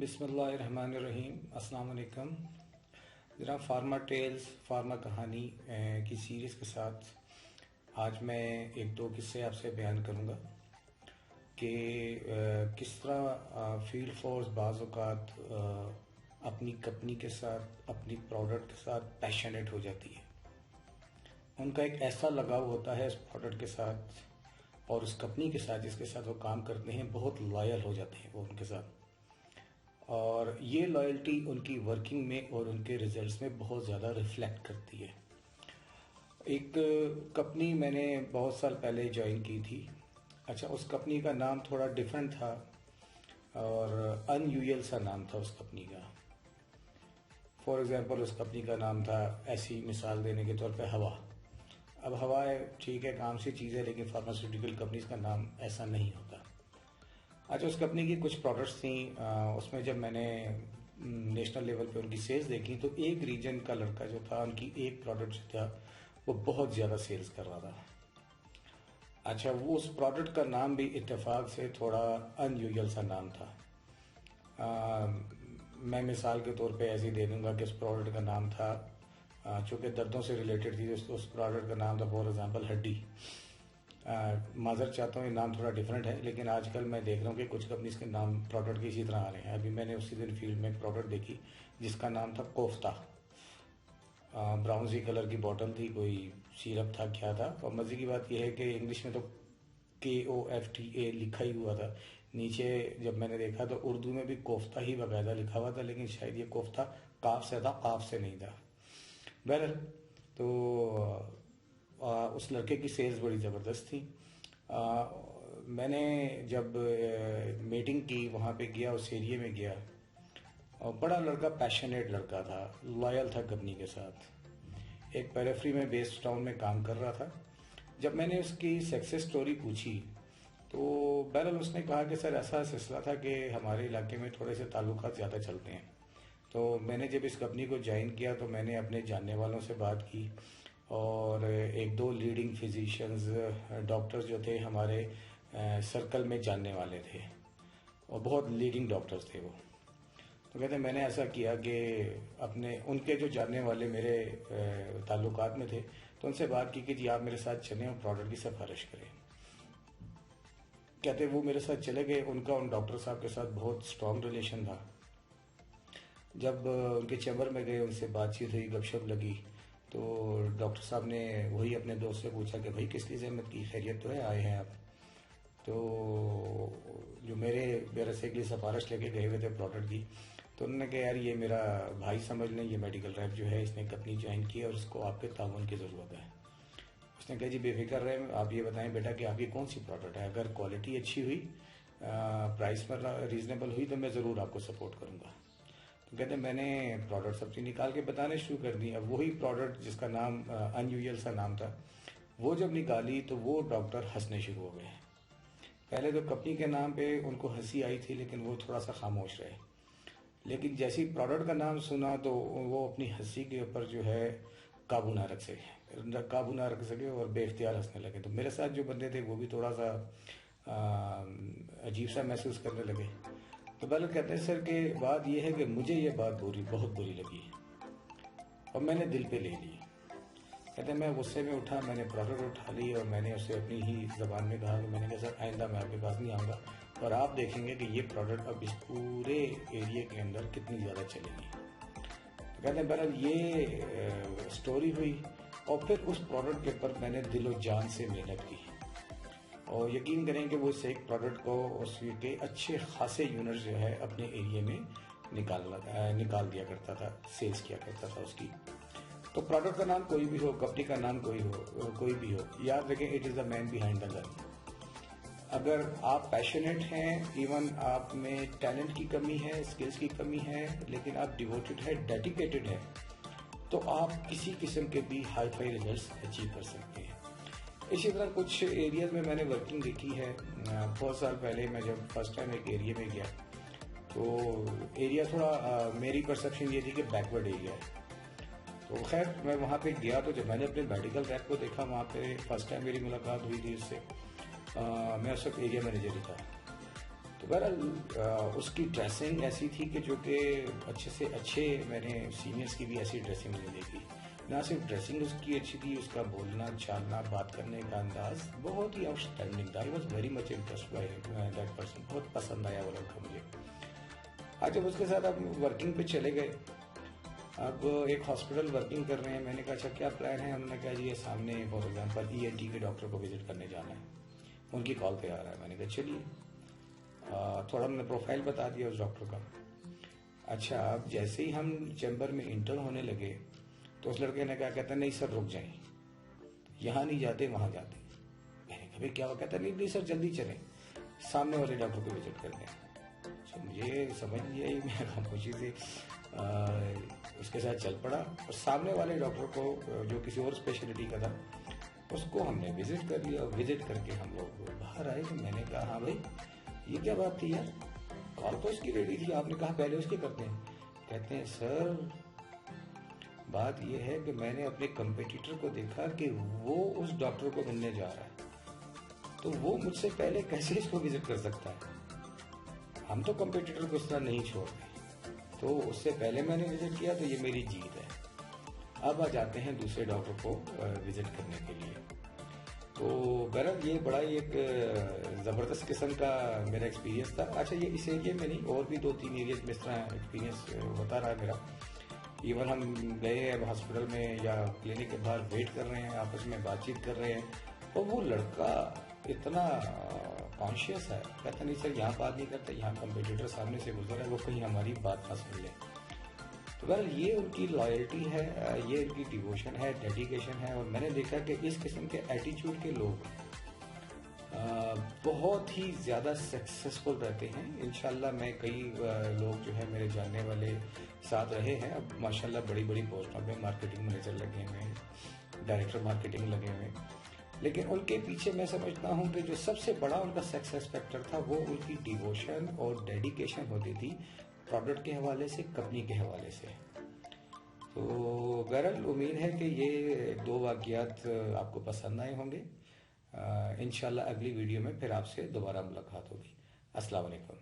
बिस्मिल्लाहिर्रहमानिर्रहीम। अस्सलाम वालेकुम जनाब। फार्मा टेल्स फार्मा कहानी की सीरीज़ के साथ आज मैं एक दो किस्से आपसे बयान करूंगा कि किस तरह फील्ड फोर्स बाज़ औक़ात अपनी कंपनी के साथ, अपनी प्रोडक्ट के साथ पैशनेट हो जाती है। उनका एक ऐसा लगाव होता है इस प्रोडक्ट के साथ और उस कंपनी के साथ जिसके साथ वो काम करते हैं, बहुत लॉयल हो जाते हैं वो उनके साथ, और ये लॉयल्टी उनकी वर्किंग में और उनके रिजल्ट्स में बहुत ज़्यादा रिफ्लेक्ट करती है। एक कंपनी मैंने बहुत साल पहले ज्वाइन की थी। अच्छा, उस कंपनी का नाम थोड़ा डिफरेंट था और अनयूजुअल सा नाम था उस कंपनी का। फॉर एग्जांपल उस कंपनी का नाम था, ऐसी मिसाल देने के तौर पे, हवा। अब हवा ठीक है, काम सी चीज़ है, लेकिन फार्मास्यूटिकल कंपनीज का नाम ऐसा नहीं होता। अच्छा, उस कंपनी की कुछ प्रोडक्ट्स थी, उसमें जब मैंने नेशनल लेवल पे उनकी सेल्स देखी तो एक रीजन का लड़का जो था, उनकी एक प्रोडक्ट जो था वो बहुत ज़्यादा सेल्स कर रहा था। अच्छा, वो उस प्रोडक्ट का नाम भी इत्तेफाक से थोड़ा अनयूजुअल सा नाम था। मैं मिसाल के तौर पे ऐसे ही दे दूंगा कि उस प्रोडक्ट का नाम था, चूँकि दर्दों से रिलेटेड थी, उस प्रोडक्ट का नाम था फॉर एग्जांपल हड्डी। माजर चाहता हूँ, ये नाम थोड़ा डिफरेंट है, लेकिन आजकल मैं देख रहा हूँ कि कुछ कंपनीज के नाम प्रोडक्ट के इसी तरह आ रहे हैं। अभी मैंने उसी दिन फील्ड में प्रोडक्ट देखी जिसका नाम था कोफ्ता। ब्राउन सी कलर की बॉटल थी, कोई सिरप था, क्या था। और मजे की बात यह है कि इंग्लिश में तो KOFTA लिखा ही हुआ था। नीचे जब मैंने देखा तो उर्दू में भी कोफ्ता ही बाकायदा लिखा हुआ था, लेकिन शायद ये कोफ्ता काफ से था, काफ से नहीं था। बहरहाल, तो उस लड़के की सेल्स बड़ी ज़बरदस्त थी। मैंने जब मीटिंग की, वहाँ पे गया, उस एरिया में गया, और बड़ा लड़का पैशनेट लड़का था, लॉयल था कंपनी के साथ। एक पेरिफेरी में बेस्ड टाउन में काम कर रहा था। जब मैंने उसकी सक्सेस स्टोरी पूछी तो बहरहाल उसने कहा कि सर, ऐसा सिलसिला था कि हमारे इलाके में थोड़े से ताल्लुकात ज़्यादा चलते हैं। तो मैंने जब इस कंपनी को ज्वाइन किया तो मैंने अपने जानने वालों से बात की और एक दो लीडिंग फिजिशियंस, डॉक्टर्स जो थे हमारे सर्कल में जानने वाले थे और बहुत लीडिंग डॉक्टर्स थे वो। तो कहते मैंने ऐसा किया कि अपने उनके जो जानने वाले मेरे ताल्लुकात में थे, तो उनसे बात की कि जी आप मेरे साथ चलें और प्रोडक्ट की सिफारिश करें। कहते वो मेरे साथ चले गए। उनका उन डॉक्टर साहब के साथ बहुत स्ट्रॉन्ग रिलेशन था। जब उनके चैम्बर में गए, उनसे बातचीत हुई, गपशप लगी, तो डॉक्टर साहब ने वही अपने दोस्त से पूछा कि भाई किस लिए जहमत की, खैरियत तो है, आए हैं आप? तो जो मेरे से के लिए सिफारिश लेके गए हुए थे प्रोडक्ट की, तो उन्होंने कहा यार ये मेरा भाई समझ लें, ये मेडिकल रैप जो है इसने कंपनी ज्वाइन की है और उसको आपके ताउन की ज़रूरत है। उसने कहा जी बेफिक्र रहे, आप ये बताएं बेटा कि आपकी कौन सी प्रोडक्ट है, अगर क्वालिटी अच्छी हुई, प्राइस पर रीजनेबल हुई तो मैं ज़रूर आपको सपोर्ट करूँगा। तो कहते मैंने प्रोडक्ट सबसे निकाल के बताने शुरू कर दी। अब वही प्रोडक्ट जिसका नाम अनयूजुअल सा नाम था, वो जब निकाली तो वो डॉक्टर हंसने शुरू हो गए। पहले तो कंपनी के नाम पे उनको हंसी आई थी, लेकिन वो थोड़ा सा खामोश रहे। लेकिन जैसे ही प्रोडक्ट का नाम सुना तो वो अपनी हंसी के ऊपर जो है काबू ना रख सके और बेख्तियार हंसने लगे। तो मेरे साथ जो बंदे थे वो भी थोड़ा सा अजीब सा महसूस करने लगे। तो पहले कहते हैं सर कि बात यह है कि मुझे ये बात बहुत बुरी लगी और मैंने दिल पे ले ली। कहते मैं गुस्से में उठा, मैंने प्रोडक्ट उठा ली और मैंने उससे अपनी ही जबान में कहा कि मैंने कहा सर आइंदा मैं आपके पास नहीं आऊँगा और आप देखेंगे कि ये प्रोडक्ट अब इस पूरे एरिया के अंदर कितनी ज़्यादा चलेगी। तो कहते हैं बहरहाल ये स्टोरी हुई और फिर उस प्रोडक्ट के ऊपर मैंने दिलो जान से मेहनत की और यकीन करें कि वो इस एक प्रोडक्ट को उसके अच्छे खासे यूनिट जो है अपने एरिया में निकाल दिया करता था, सेल्स किया करता था उसकी। तो प्रोडक्ट का नाम कोई भी हो, कंपनी का नाम कोई भी हो, याद रखें it is the man behind the gun. अगर आप पैशनेट हैं, इवन आप में टैलेंट की कमी है, स्किल्स की कमी है, लेकिन आप डिवोटेड है, डेडिकेटेड है, तो आप किसी किस्म के भी हाई फाई रिजल्ट्स अचीव कर सकते हैं। इसी तरह कुछ एरियाज में मैंने वर्किंग देखी है। बहुत साल पहले मैं जब फर्स्ट टाइम एक एरिया में गया तो एरिया थोड़ा मेरी परसेप्शन ये थी कि बैकवर्ड एरिया है। तो खैर मैं वहाँ पे गया तो जब मैंने अपने मेडिकल रैप को देखा, वहाँ पे फर्स्ट टाइम मेरी मुलाकात हुई थी उससे। मैं उस वक्त एरिया मैनेजर ही था। तो बहरहाल उसकी ड्रेसिंग ऐसी थी कि जो कि अच्छे से अच्छे मैंने सीनियर्स की भी ऐसी ड्रेसिंग नहीं देखी। ना सिर्फ ड्रेसिंग उसकी अच्छी थी, उसका बोलना चालना बात करने का अंदाज बहुत ही आउटस्टैंडिंग था। I was very much interest by that person, बहुत पसंद आया वो लड़का मुझे। आज जब उसके साथ हम वर्किंग पे चले गए, अब एक हॉस्पिटल वर्किंग कर रहे हैं, मैंने कहा अच्छा क्या प्लान है? हमने कहा जी ये सामने फॉर एग्जांपल ENT के डॉक्टर को विजिट करने जाना है, उनकी कॉल पे आ रहा है। मैंने कहा चलिए, थोड़ा हमने प्रोफाइल बता दिया उस डॉक्टर का। अच्छा, अब जैसे ही हम चैम्बर में इंटर होने लगे तो उस लड़के ने कहा, कहता नहीं सर रुक जाएं, यहाँ नहीं जाते वहाँ जाते। मैंने कहा भाई क्या हुआ? कहता नहीं सर जल्दी चलें, सामने वाले डॉक्टर को विजिट करने। अच्छा, मुझे समझ नहीं आई, मैं खामोशी से उसके साथ चल पड़ा और सामने वाले डॉक्टर को जो किसी और स्पेशलिटी का था उसको हमने विजिट कर लिया। विजिट करके हम लोग बाहर आए तो मैंने कहा हाँ भाई ये क्या बात थी यार, कॉल तो उसकी रेडी थी, आपने कहा पहले उसके करते हैं। कहते हैं सर बात यह है कि मैंने अपने कंपेटिटर को देखा कि वो उस डॉक्टर को मिलने जा रहा है, तो वो मुझसे पहले कैसे इसको विजिट कर सकता है? हम तो कंपेटिटर को इस तरह नहीं छोड़ते, तो उससे पहले मैंने विजिट किया तो ये मेरी जीत है। अब आ जाते हैं दूसरे डॉक्टर को विजिट करने के लिए। तो बहरहाल ये बड़ा ही एक ज़बरदस्त किस्म का मेरा एक्सपीरियंस था। अच्छा, ये इस एरिया में नहीं, और भी 2-3 एरियाज में इस तरह एक्सपीरियंस होता रहा मेरा। इवन हम गए अब हॉस्पिटल में या क्लिनिक के बाहर वेट कर रहे हैं, आपस में बातचीत कर रहे हैं, और वो लड़का इतना कॉन्शियस है, कहता नहीं सर यहाँ बात नहीं करता, यहाँ कंप्यूटर सामने से गुजर रहा है, वो कहीं हमारी बात ना सुन ले। तो वेल ये उनकी लॉयल्टी है, ये उनकी डिवोशन है, डेडिकेशन है। और मैंने देखा कि इस किस्म के एटीट्यूड के लोग बहुत ही ज़्यादा सक्सेसफुल रहते हैं। इंशाल्लाह मैं कई लोग जो है मेरे जानने वाले साथ रहे हैं, अब माशाल्लाह बड़ी बड़ी पोस्टों पे मार्केटिंग मैनेजर लगे हुए हैं, डायरेक्टर मार्केटिंग लगे हुए हैं। लेकिन उनके पीछे मैं समझता हूँ कि जो सबसे बड़ा उनका सक्सेस फैक्टर था वो उनकी डिवोशन और डेडिकेशन होती थी, प्रोडक्ट के हवाले से, कंपनी के हवाले से। तो बहरहाल उम्मीद है कि ये 2 वाक़यात आपको पसंद आए होंगे। इंशाल्लाह अगली वीडियो में फिर आपसे दोबारा मुलाकात होगी। अस्सलाम वालेकुम।